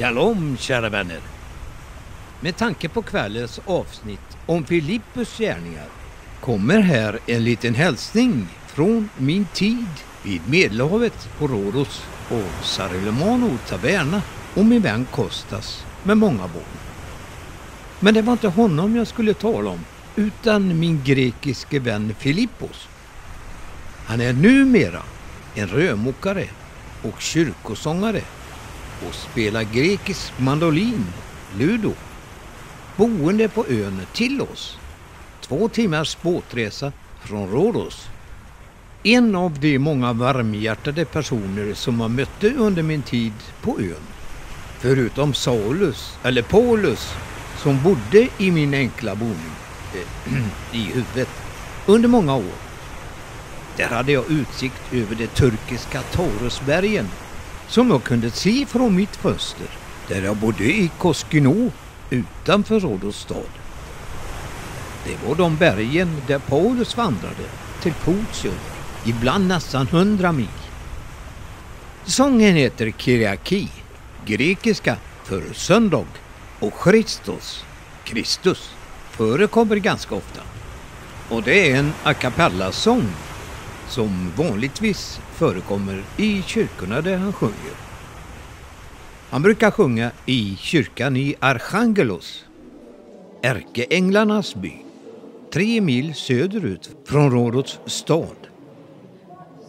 Shalom, kära vänner. Med tanke på kvällens avsnitt om Filippus gärningar kommer här en liten hälsning från min tid vid Medelhavet på Rhodos och Sarilomano Taverna och min vän Kostas med många barn. Men det var inte honom jag skulle tala om utan min grekiske vän Filippos. Han är numera en rörmokare och kyrkosångare och spelar grekisk mandolin, ludo, boende på ön till oss. 2 timmars båtresa från Rhodos. En av de många varmhjärtade personer som jag mötte under min tid på ön. Förutom Paulus som bodde i min enkla boning i huvudet under många år. Där hade jag utsikt över de turkiska Taurusbergen som jag kunde se från mitt fönster där jag bodde i Koskino utanför Rhodos stad. Det var de bergen där Paulus vandrade till fots ibland nästan 100 mil. Sången heter Kyriaki, grekiska för söndag, och Kristus förekommer ganska ofta. Och det är en a cappella-sång som vanligtvis förekommer i kyrkorna där han sjunger. Han brukar sjunga i kyrkan i Archangelos, ärkeänglarnas by, 3 mil söderut från Rhodos stad.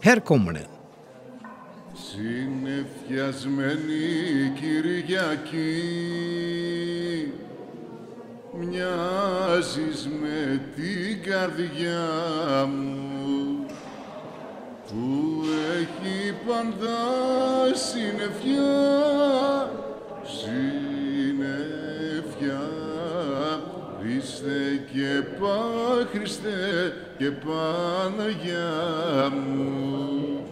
Här kommer den. Συνεφιασμένη Κυριακή, μοιάζεις με την καρδιά μου που έχει πάντα συννεφιά, συννεφιά. Χριστέ και Χριστέ και Παναγιά μου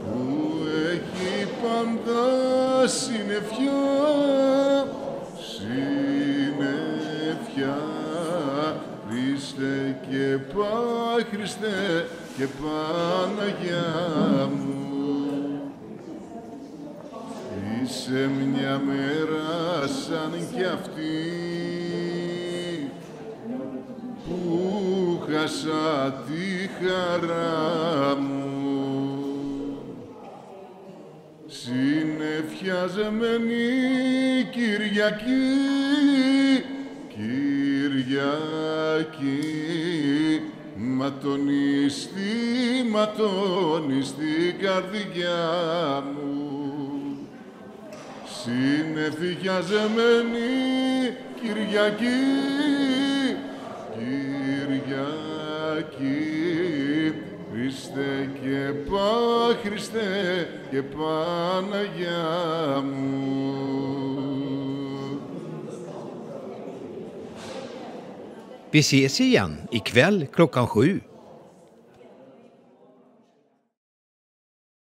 που έχει πάντα συννεφιά, συννεφιά. Χριστέ και Χριστέ και Παναγιά μου. Είσαι μια μέρα σαν κι αυτή που χάσα τη χαρά μου. Συνεφιαζεμένη Κυριακή, Κυριακή, ματώνει στην καρδιά μου. Συνεφιαζεμένη Κυριακή, Κυριακή, Χριστέ και Χριστέ και Παναγιά μου. Vi ses igen ikväll klockan 7.